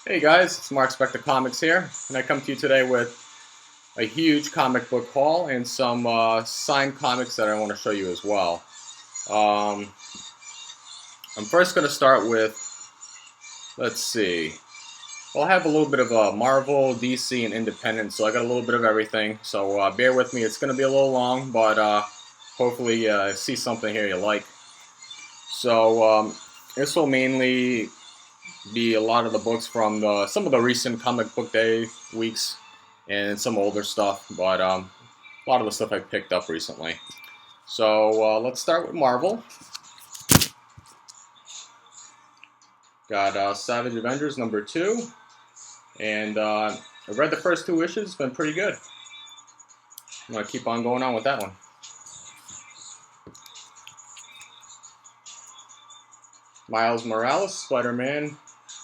Hey guys, it's Mark Spector Comics here, and I come to you today with a huge comic book haul and some signed comics that I want to show you as well. I'm first going to start with, let's see, well, I have a little bit of Marvel, DC, and Independent, so I got a little bit of everything, so bear with me. It's going to be a little long, but hopefully see something here you like. So this will mainly be a lot of the books from some of the recent comic book day weeks and some older stuff, but a lot of the stuff I picked up recently. So let's start with Marvel. Got Savage Avengers #2, and I read the first 2 issues. It's been pretty good. I'm going to keep on going on with that one. Miles Morales, Spider-Man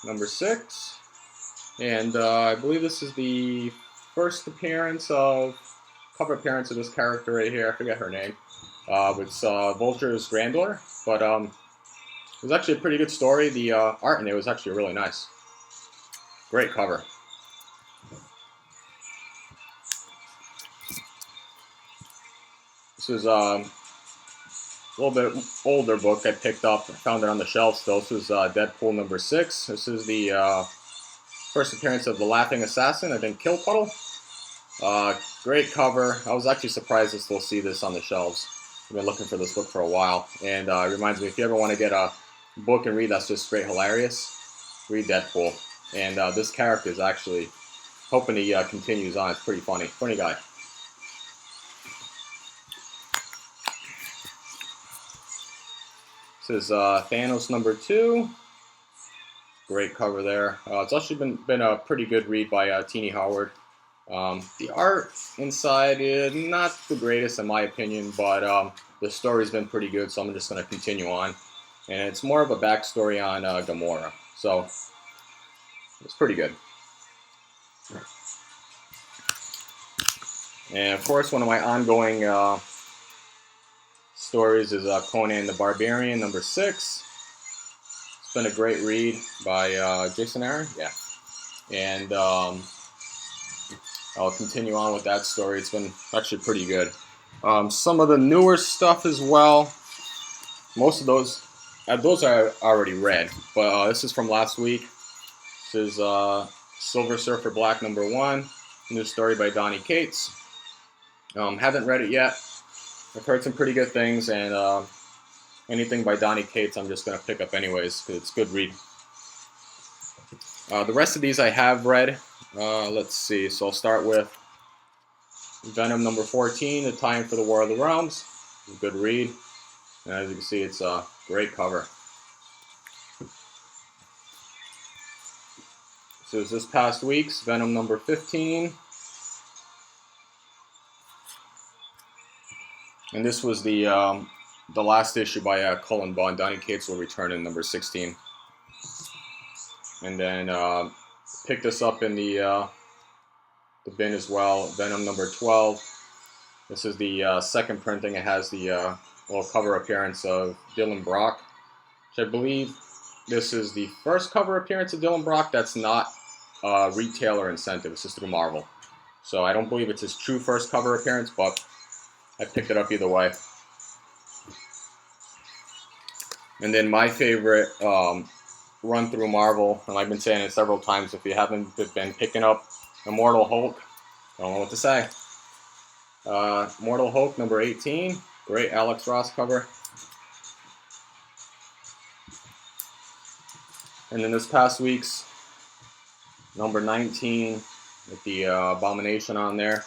#6, and I believe this is the first cover appearance of this character right here. I forget her name. It's Vulture's granddaughter, but it was actually a pretty good story. The art in it was actually really nice. Great cover. This is a little bit older book I picked up. I found it on the shelf still. This is Deadpool #6. This is the first appearance of the Laughing Assassin, I think Kill Puddle. Great cover. I was actually surprised to still see this on the shelves. I've been looking for this book for a while. And it reminds me, if you ever want to get a book and read that's just straight hilarious, read Deadpool. And this character is actually, hoping he continues on. It's pretty funny. Funny guy. This is Thanos #2. Great cover there. It's actually been a pretty good read by Teenie Howard. The art inside is not the greatest in my opinion, but the story's been pretty good, so I'm just going to continue on. And it's more of a backstory on Gamora, so it's pretty good. And of course, one of my ongoing stories is Conan the Barbarian #6. It's been a great read by Jason Aaron, yeah. And I'll continue on with that story. It's been actually pretty good. Some of the newer stuff as well. Most of those I already read, but this is from last week. This is Silver Surfer Black #1, new story by Donny Cates. Haven't read it yet. I've heard some pretty good things, and anything by Donny Cates I'm just going to pick up anyways, because it's a good read. The rest of these I have read. Let's see, so I'll start with Venom #14, The Time for the War of the Realms. A good read, and as you can see, it's a great cover. So it's this past week's Venom #15. And this was the last issue by Cullen Bunn. Donny Cates will return in #16. And then picked this up in the bin as well. Venom #12. This is the second printing. It has the little cover appearance of Dylan Brock, which I believe this is the first cover appearance of Dylan Brock that's not retailer incentive. It's just through Marvel. So I don't believe it's his true first cover appearance, but I picked it up either way. And then my favorite run through Marvel, and I've been saying it several times, if you haven't been picking up Immortal Hulk, I don't know what to say. Immortal Hulk #18, great Alex Ross cover. And then this past week's #19 with the Abomination on there.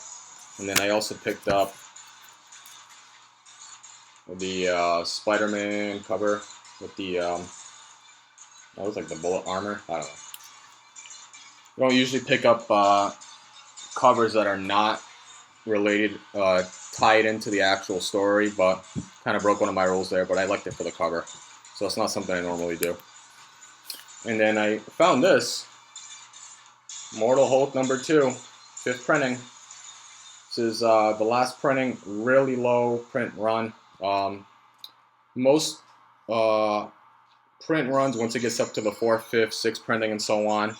And then I also picked up the Spider-Man cover with the that was like the bullet armor. I don't know. I don't usually pick up covers that are not related, tied into the actual story, but kind of broke one of my rules there, but I liked it for the cover. So it's not something I normally do. And then I found this, Immortal Hulk #2, 5th printing. This is the last printing, really low print run. Most print runs, once it gets up to the 4th, 5th, 6th printing and so on,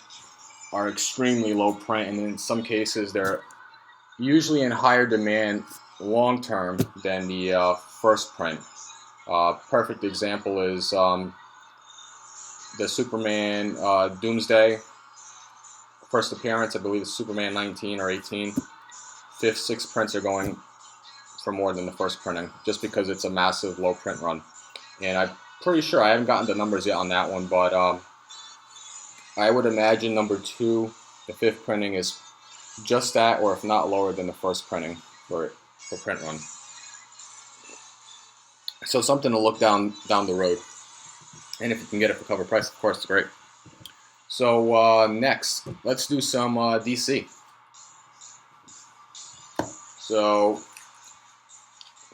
are extremely low print, and in some cases they're usually in higher demand long term than the first print. Perfect example is the Superman Doomsday first appearance. I believe it's Superman 19 or 18. 5th, 6th prints are going for more than the first printing, just because it's a massive low print run. And I'm pretty sure, I haven't gotten the numbers yet on that one, but I would imagine number 2, the 5th printing, is just that, or if not lower than the first printing for print run. So something to look down the road. And if you can get it for cover price, of course, it's great. So next, let's do some DC. So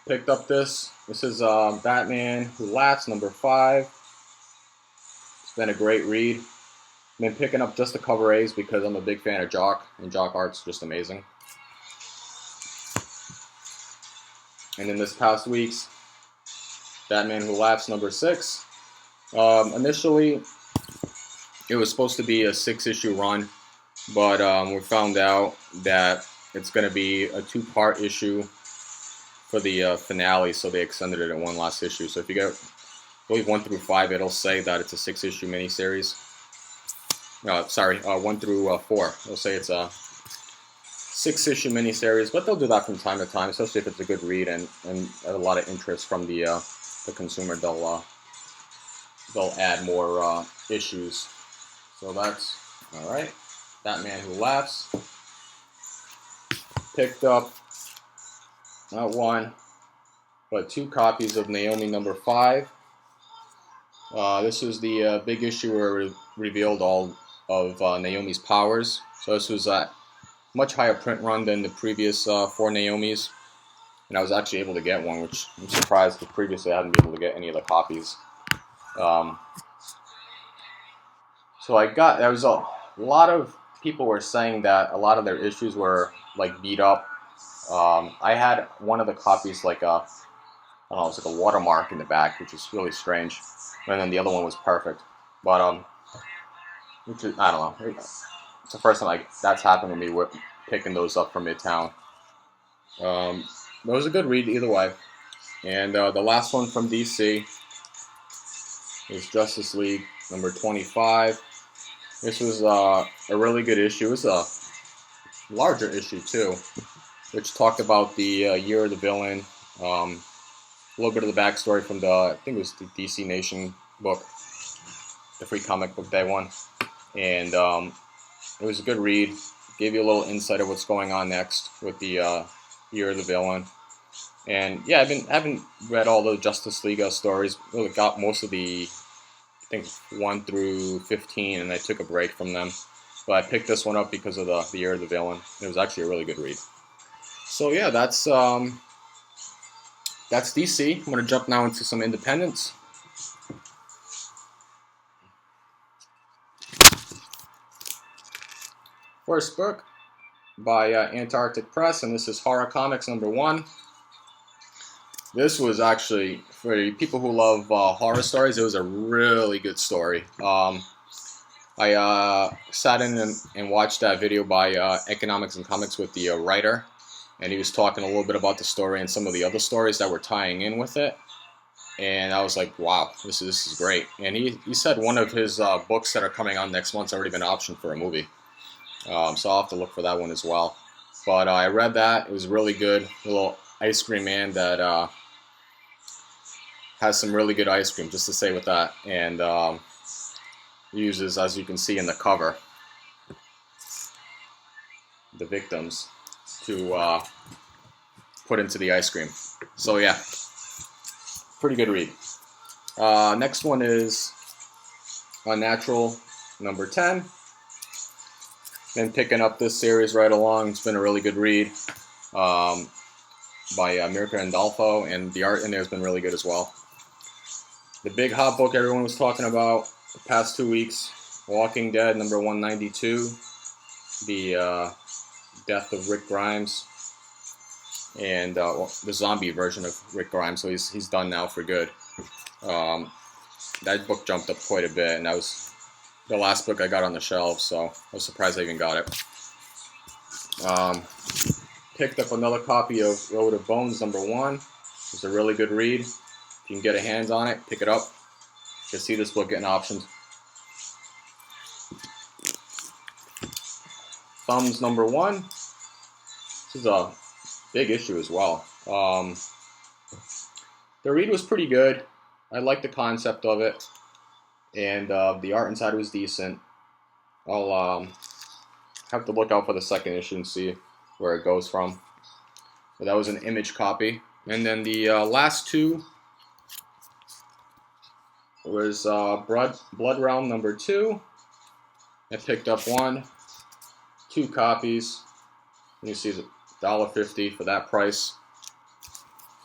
picked up this. This is Batman Who Laughs, number 5. It's been a great read. I've been picking up just the cover A's because I'm a big fan of Jock, and Jock art's just amazing. And in this past week's Batman Who Laughs, number 6. Initially, it was supposed to be a 6-issue run, but we found out that it's going to be a 2-part issue for the finale, so they extended it in one last issue. So if you go, I believe 1 through 5, it'll say that it's a 6-issue miniseries. Sorry, 1 through 4. It'll say it's a 6-issue miniseries, but they'll do that from time to time, especially if it's a good read and a lot of interest from the consumer. They'll add more issues. So that's all right. Batman Who Laughs. Picked up not 1, but 2 copies of Naomi number 5. This was the big issue where it revealed all of Naomi's powers. So this was a much higher print run than the previous 4 Naomis. And I was actually able to get one, which I'm surprised, because previously I hadn't been able to get any of the copies. So there was a lot of people were saying that a lot of their issues were like beat up. I had one of the copies like I don't know, it's like a watermark in the back, which is really strange. And then the other one was perfect. But which is, I don't know. It's the first time that's happened to me with picking those up from Midtown. It was a good read either way. And the last one from DC is Justice League number 25. This was a really good issue. It was a larger issue too, which talked about the year of the villain, a little bit of the backstory from I think it was the DC Nation book, the Free Comic Book Day one, and it was a good read. Gave you a little insight of what's going on next with the year of the villain. And yeah, I haven't read all the Justice League stories. Really got most of the, I think 1 through 15, and I took a break from them. But I picked this one up because of the year of the villain. It was actually a really good read. So yeah, that's DC. I'm gonna jump now into some independents. First book by Antarctic Press, and this is Horror Comics number 1. This was actually, for people who love horror stories, it was a really good story. I sat in and watched that video by Economics and Comics with the writer, and he was talking a little bit about the story and some of the other stories that were tying in with it. And I was like, wow, this is great. And he said one of his books that are coming on next month's already been optioned for a movie. So I'll have to look for that one as well. But I read that. It was really good. A little ice cream man that has some really good ice cream, just to say with that. And uses, as you can see in the cover, the victims to put into the ice cream. So yeah, pretty good read. Next one is Unnatural number 10. Been picking up this series right along. It's been a really good read by Mirka Andolfo, and the art in there has been really good as well. The big hot book everyone was talking about the past 2 weeks, Walking Dead number 192, the death of Rick Grimes, and the zombie version of Rick Grimes. So he's done now for good. That book jumped up quite a bit, and that was the last book I got on the shelf, so I was surprised I even got it. Picked up another copy of Road of Bones #1. It's a really good read. If you can get a hands on it, pick it up. You can see this book getting optioned. Thumbs #1. This is a big issue as well. The read was pretty good. I liked the concept of it, and the art inside was decent. I'll have to look out for the second issue and see where it goes from. But that was an Image copy. And then the last two was Blood Realm #2. I picked up 2 copies. You see it's $1.50 for that price.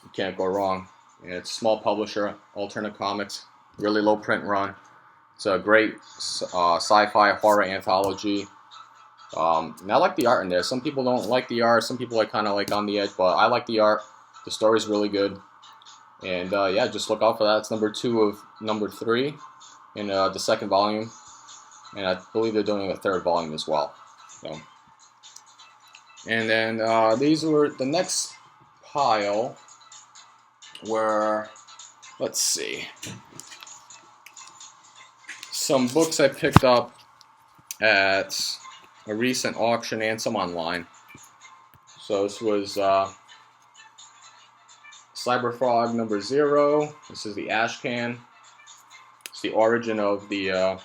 You can't go wrong. And it's small publisher, alternate comics, really low print run. It's a great sci-fi horror anthology. And I like the art in there. Some people don't like the art. Some people are kind of like on the edge, but I like the art. The story's really good. And yeah, just look out for that. It's #2 of #3 in the second volume. And I believe they're doing a third volume as well. So. And then these were the next pile were, let's see, some books I picked up at a recent auction and some online. So this was Cyberfrog #0. This is the ash can. It's the origin of the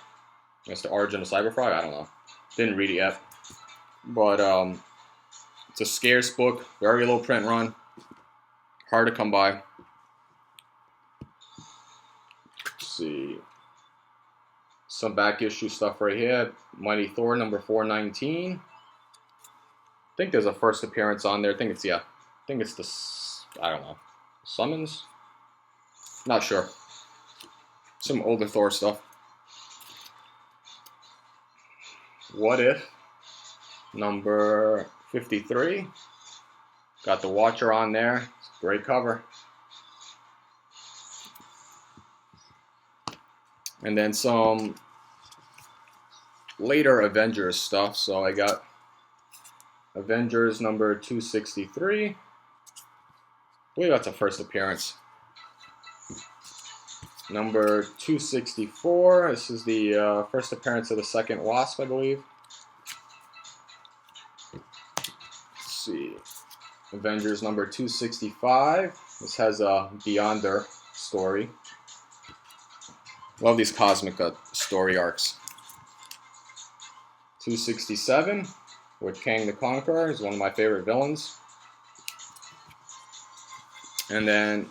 it's the origin of Cyberfrog. I don't know. Didn't read it yet. But it's a scarce book, very low print run, hard to come by. Let's see. Some back issue stuff right here. Mighty Thor #419. I think there's a first appearance on there. I think it's the, I don't know, Summons? Not sure. Some older Thor stuff. What If #53. Got the Watcher on there. It's a great cover. And then some later Avengers stuff. So I got Avengers #263. I believe that's a first appearance. #264. This is the first appearance of the second Wasp, I believe. Let's see. Avengers #265. This has a Beyonder story. Love these cosmic story arcs. 267 with Kang the Conqueror. He's one of my favorite villains. And then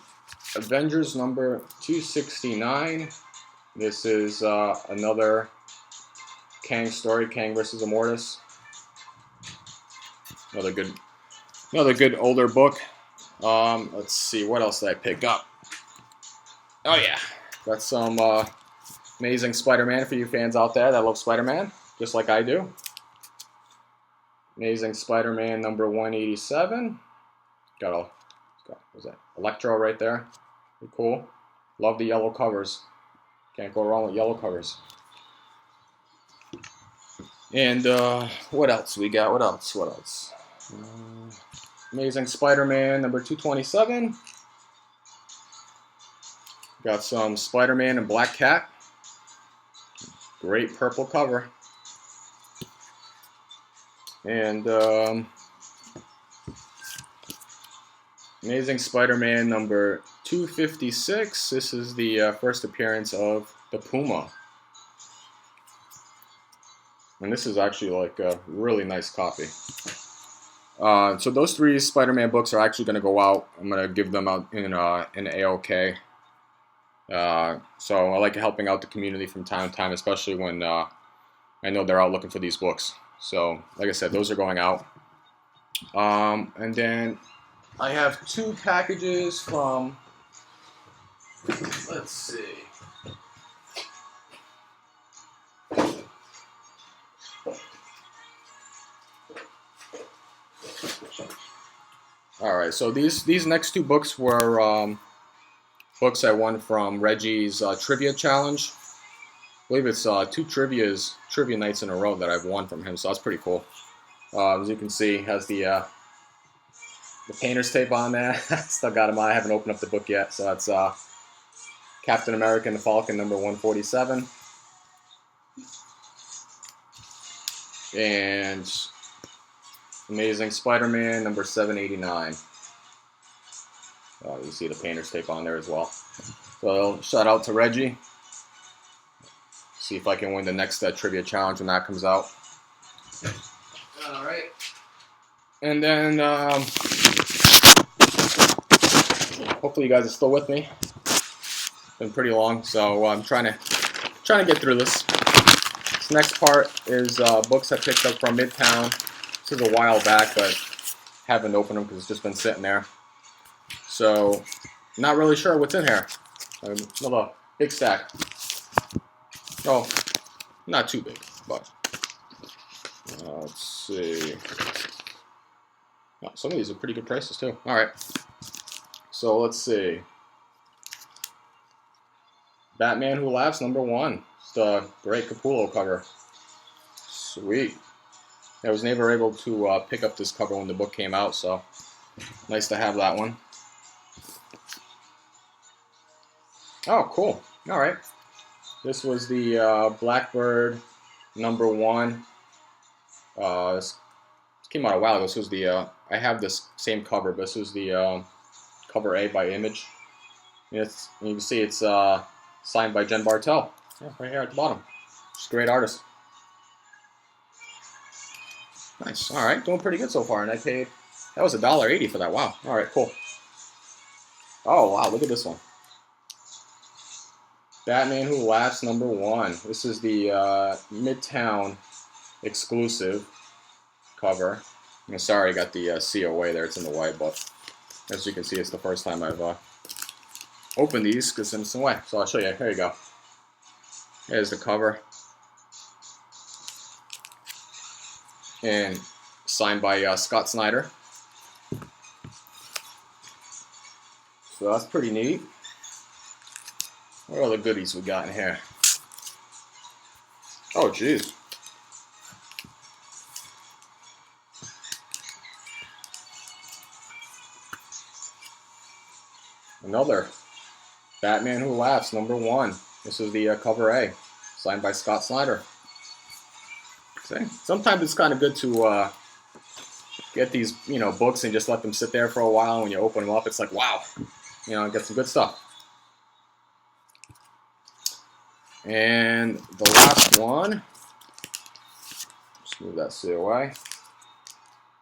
Avengers #269. This is another Kang story, Kang vs. Immortus. Another good older book. Let's see, what else did I pick up? Oh yeah, got some Amazing Spider-Man for you fans out there that love Spider-Man, just like I do. Amazing Spider-Man #187. What's that? Electro right there. Pretty cool. Love the yellow covers. Can't go wrong with yellow covers. And what else we got? What else? Amazing Spider-Man #227. Got some Spider-Man and Black Cat. Great purple cover. And Amazing Spider-Man #256. This is the first appearance of the Puma. And this is actually like a really nice copy. So those 3 Spider-Man books are actually going to go out. I'm going to give them out in AOK. So I like helping out the community from time to time, especially when I know they're out looking for these books. So, like I said, those are going out. And then I have 2 packages from, let's see. All right, so these next 2 books were books I won from Reggie's Trivia Challenge. believe it's two trivia nights in a row that I've won from him, so that's pretty cool. As you can see, has the painter's tape on there. Still got him on. I haven't opened up the book yet, so that's Captain America and the Falcon number 147. And Amazing Spider-Man number 789. You see the painter's tape on there as well. So shout out to Reggie. See if I can win the next trivia challenge when that comes out. All right. And then hopefully you guys are still with me. It's been pretty long, so I'm trying to get through this. This next part is books I picked up from Midtown. This is a while back, but haven't opened them because it's just been sitting there. So, not really sure what's in here. Another big stack. Oh, not too big, but let's see. Oh, some of these are pretty good prices too. All right. So let's see. Batman Who Laughs number 1. It's the great Capullo cover. Sweet. I was never able to pick up this cover when the book came out, so nice to have that one. Oh, cool. All right. This was the Blackbird number 1. This came out a while ago. This was the I have this same cover, but this was the cover A by Image. And you can see it's signed by Jen Bartel. Yeah, right here at the bottom. She's a great artist. Nice. All right, doing pretty good so far. And I paid, that was $1.80 for that. Wow. All right, cool. Oh wow, look at this one. Batman Who Laughs number 1. This is the Midtown exclusive cover. I'm sorry I got the COA there. It's in the way, but as you can see, it's the first time I've opened these because it's in the way. So I'll show you. Here you go. Here's the cover. And signed by Scott Snyder. So that's pretty neat. What are all the goodies we got in here? Oh, jeez. Another Batman Who Laughs number 1. This is the cover A, signed by Scott Snyder. See? Sometimes it's kind of good to get these, books and just let them sit there for a while. And when you open them up, it's like, wow, get some good stuff. And the last one, just move that COA.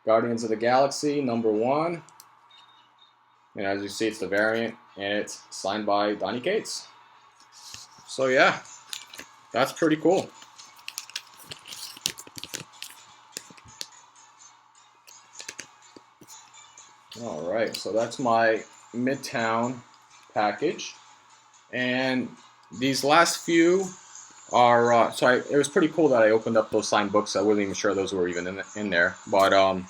Guardians of the Galaxy number 1. And as you see, it's the variant, and it's signed by Donny Cates. So yeah, that's pretty cool. All right, so that's my Midtown package, and these last few are it was pretty cool that I opened up those signed books. I wasn't even sure those were even in there, but I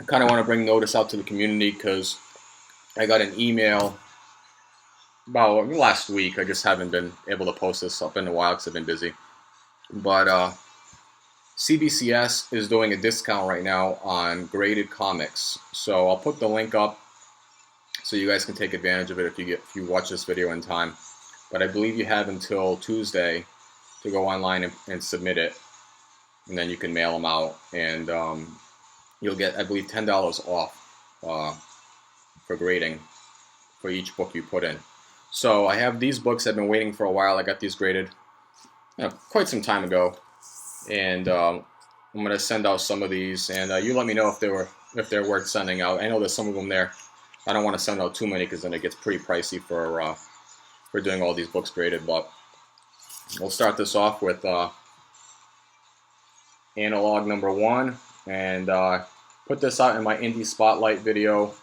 kind of want to bring notice out to the community because I got an email about last week. I just haven't been able to post this up in a while because I've been busy, but CBCS is doing a discount right now on graded comics, so I'll put the link up so you guys can take advantage of it if you watch this video in time. But I believe you have until Tuesday to go online and submit it, and then you can mail them out, and you'll get, I believe, $10 off for grading for each book you put in. So I have these books I've been waiting for a while. I got these graded quite some time ago, and I'm going to send out some of these, and you let me know if they're worth sending out. I know there's some of them there. I don't want to send out too many because then it gets pretty pricey for doing all these books graded. But we'll start this off with Analog number 1, and put this out in my Indie Spotlight video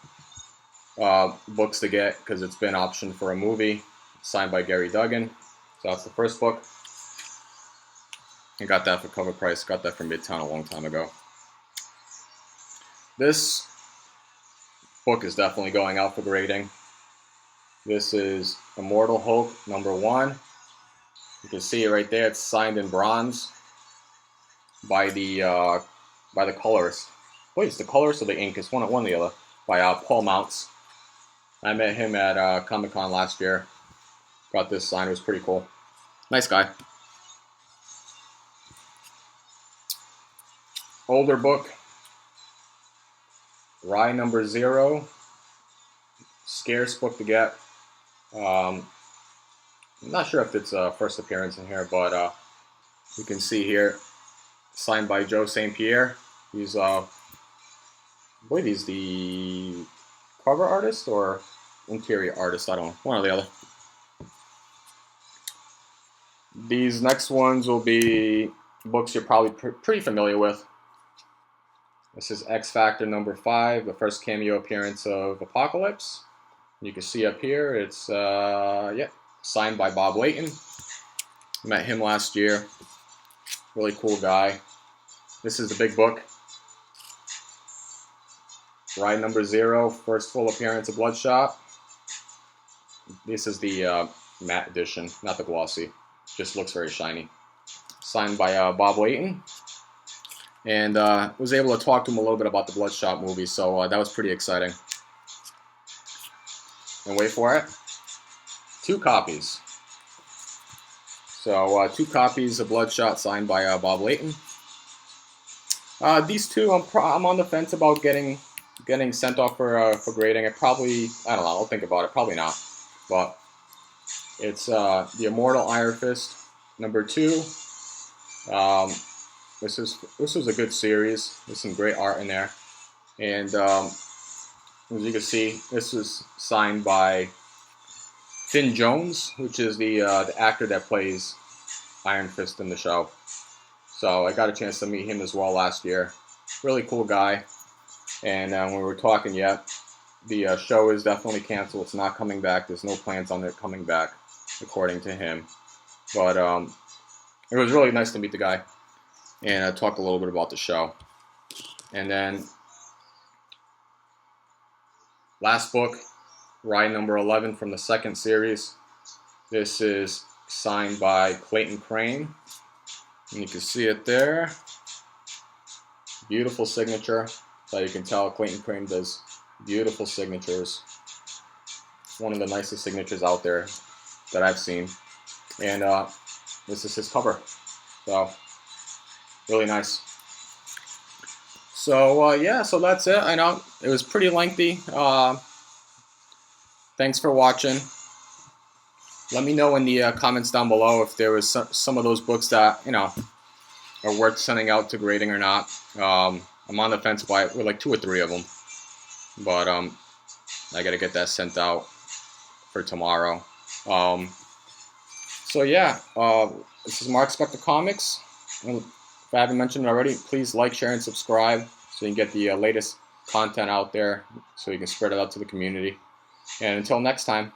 books to get because it's been optioned for a movie signed by Gary Duggan. So that's the first book. I got that for cover price. Got that from Midtown a long time ago. This book is definitely going out for grading. This is Immortal Hulk #1. You can see it right there. It's signed in bronze by the colorist. Wait, it's the colorist or the ink? It's one or the other. By Paul Mounts. I met him at Comic-Con last year. Got this signed. It was pretty cool. Nice guy. Older book. Rye #0. Scarce book to get. I'm not sure if it's a first appearance in here, but you can see here, signed by Joe St. Pierre. He's, I believe he's the cover artist or interior artist. I don't know, one or the other. These next ones will be books you're probably pretty familiar with. This is X Factor #5, the first cameo appearance of Apocalypse. You can see up here, it's signed by Bob Layton. Met him last year. Really cool guy. This is the big book. Ride #0, first full appearance of Bloodshot. This is the matte edition, not the glossy. Just looks very shiny. Signed by Bob Layton. And was able to talk to him a little bit about the Bloodshot movie, so that was pretty exciting. And wait for it, 2 copies. So 2 copies of Bloodshot signed by Bob Layton. These 2, I'm on the fence about getting sent off for grading. It probably, I don't know, I'll think about it. Probably not. But it's the Immortal Iron Fist #2. This was a good series. There's some great art in there, and as you can see, this is signed by Finn Jones, which is the actor that plays Iron Fist in the show. So I got a chance to meet him as well last year. Really cool guy. And when we were talking, the show is definitely canceled. It's not coming back. There's no plans on it coming back, according to him. But it was really nice to meet the guy and talk a little bit about the show. And then last book, Ride #11 from the second series. This is signed by Clayton Crane. And you can see it there. Beautiful signature. So you can tell Clayton Crane does beautiful signatures. One of the nicest signatures out there that I've seen. And this is his cover. So, really nice. So, yeah, so that's it. I know it was pretty lengthy. Thanks for watching. Let me know in the comments down below if there was some of those books that, are worth sending out to grading or not. I'm on the fence with like 2 or 3 of them. But I got to get that sent out for tomorrow. So, yeah, this is Mark Spector Comics. And if I haven't mentioned it already, please like, share, and subscribe so you can get the latest content out there so you can spread it out to the community. And until next time.